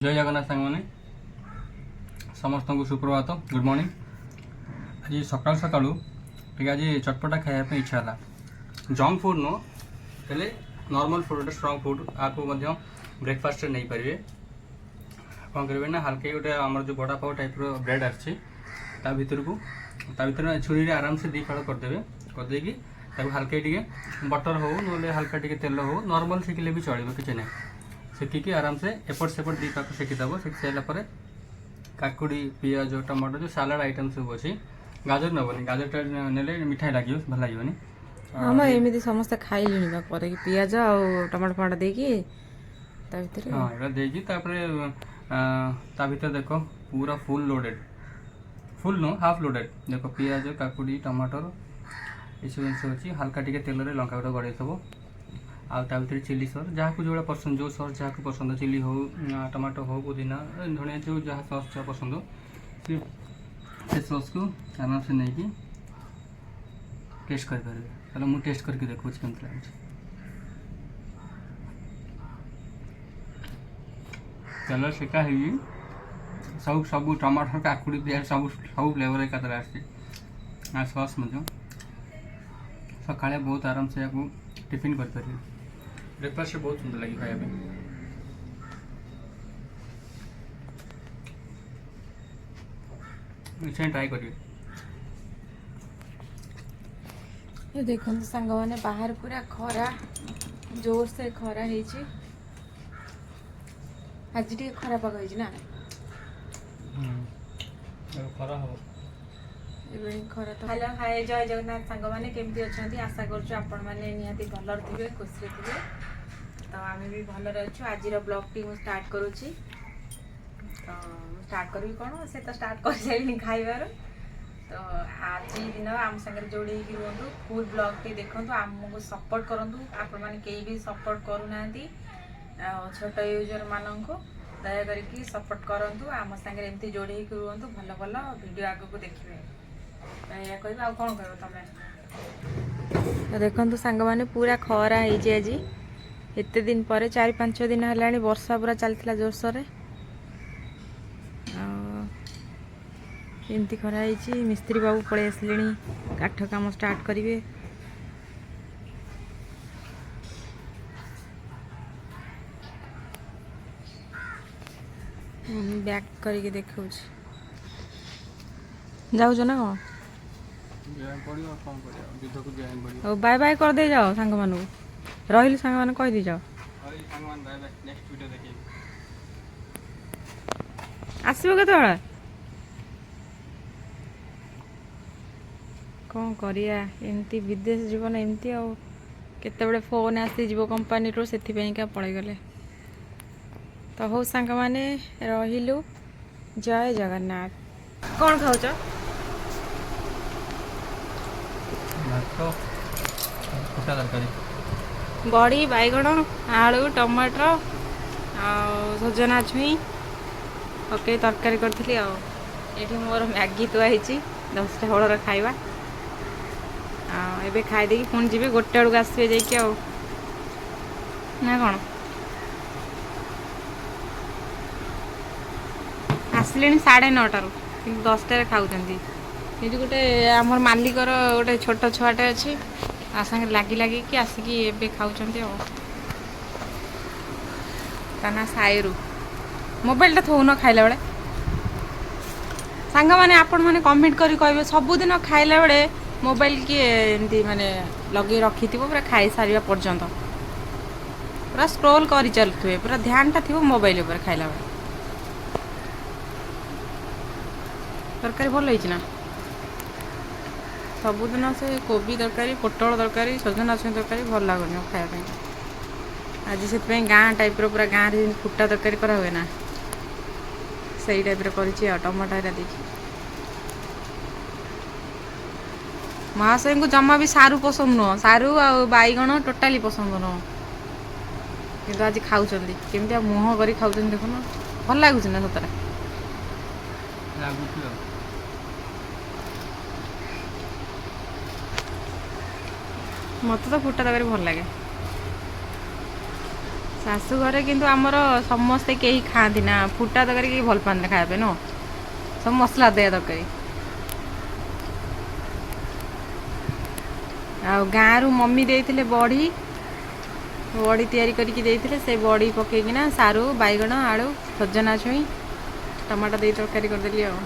जय जगन्नाथ सांग मैंने समस्त को सुप्रभात गुड मॉर्निंग। आज सकाल सकालू टे आज चटपटा खायापी इच्छा है। जंक फूड नुह हेले नॉर्मल फूड स्ट्रॉन्ग फूड आपको ब्रेकफास्ट नहीं पारे। कौन करेंगे ना हल्के गोटे आम जो बड़ा पाव टाइप ब्रेड आर छुरी आराम से 2 फाड़ करदे करदे हल्के टे बटर हो ना हल्का टे तेल हो नॉर्मल सेकिले भी चलो किसी ना सेकिकी आराम से एपट सेपट 2 पाक सेकिदेव। सेकी सारापर काकुड़ी पियाज टमाटो जो सालाड आइटम सब अच्छी गाजर नबनी गाजरटा ने मिठाई लगे भल लगे। हाँ मैं एमती समस्त खाई पियाज आ टमाटो फमाटो देकी हाँ यहाँ देखिए देख पूरा full loaded full no half loaded देख पियाज काकुड़ी टमाटर ये सब जिन अच्छी हल्का टे तेल लंका गुड़ा गड़े थो आउ चिली सॉस जहाँ को जो पसंद जो सॉस जहाँ को पसंद चिली हो टमाटो हो पुदीना धनिया जो जहाँ सॉस जहाँ पसंद से सॉस को आराम से नहीं कि टेस्ट करें। चलो मुझे टेस्ट करके देखो केमती लगे। तेल सेका है सब सब टमाटर काकुड़ी पियाज सब सब फ्लेवर एक सॉस सका बहुत आराम से आपको टिफिन कर ब्रेकफास्ट बहुत सुंदर लगे खाया। निश्चय ट्राई करिए। ये देखो सांग मैंने बाहर पूरा खरा जोर से खरा आज टे खरा पाग ना खरा हो खरा तो हेलो हाय जय जगन्नाथ सांग मैंने केमती अच्छा आशा करते भल थे खुशी थे तो आम भी भलरे अच्छु। आज ब्लॉग टी मुझे स्टार्ट करुच्ची तो स्टार्ट करी कौन से तो स्टार्ट कर सारे खाइबार तो आज दिन आम सागर जोड़ी रुहतु फुल ब्लॉग टी देखु आमको सपोर्ट करूँ आपण मैंने कहीं भी सपोर्ट करूना छोट यूजर मानक दया करके सपोर्ट करूँ आम सागर एमती जोड़ी रुहतु भल भल वीडियो आग को देखिए या कह कौन कह तुम देखु सांग मैंने पूरा खरा है आज एते दिन पर 4-5 दिन है वर्षा पूरा चलता जोरसोर एमती खरा है। मिस्त्री बाबू पलि आसिले काठ काम स्टार्ट करेंगे। बैक करके देखा जाऊज ना कौन बाय बाय कर दे जाओ सांग मानू रही सांग मान कह दी जाओ आसब के कौन करिया एमती विदेश जीवन एमती आते फोन आसी जीव कंपानी रू से पलि गले तो हो सांग माने रहिलु। जय जगन्नाथ। कौन खाऊच बड़ी बैगण आलू टमाटर सजना छुई पकई तरकारी करी ये मोर मैगी थुआई 10टा बेलर खाइबा एबे खाई देकी पुणी जी 1टा बेलू आसवे जाइए ना कौन आसिले 9:30 कि 10टार खाऊँ ये गोटे आमर मालिकर गोटे छोट छुआटे अच्छी आ संगे लगी लगे कि आसिकी एबे खाऊचंती ना सायरू मोबाइल थो न खाइला बेले सांग माने आपण माने कमेंट करी कहबे सबुदिन खाइला बेले मोबाइल किए एमती माने लगे रखी पूरा खाई सारिया पर्यंत पूरा स्क्रोल करी चलुए पूरा ध्यानटा थी मोबाइल ऊपर खाइला बेले। तरकारी भल होना सबुदिन से कोबी तरकारी पोटल तरकारी सजना छुई तरकारी भल लगुनि खायापी आज से गाँ टाइप पूरा गाँव रे फुटा तरकारी करा हुए ना सही टाइप कर टमाटर देखिए महाशय को जमा भी सारू पसंद नुह सारू आ बैगण टोटाली पसंद नुह कि आज खाऊँ केमती मुह कर खाऊँ देखुन भल लगुच ना सतरा मत तो फुटा तरकारी भल लगे ଶାଶୁ ଘରେ କିନ୍ତୁ ଆମର ସମସ୍ତେ କେହି ଖାଆନ୍ତି ନା ଫୁଟା ତରକାରୀ କେହି ଭଲ ପାଆନ୍ତି ଖାଇବା ପାଇଁ ନୁହଁ, ସବୁ ମସଲା ଦିଆ ତରକାରୀ। ଆଉ ଗାଁରୁ ମମି ଦେଇଥିଲେ ବଢ଼ି ତିଆରି କରିକି ଦେଇଥିଲେ, ସେ ବଢ଼ି ପକେଇକିନା ସାରୁ, ବାଇଗଣ, ଆଳୁ, ସଜନା ଛୁଇଁ, ଟମାଟୋ ଦେଇ ତରକାରୀ କରିଦେଲି ଆଉ।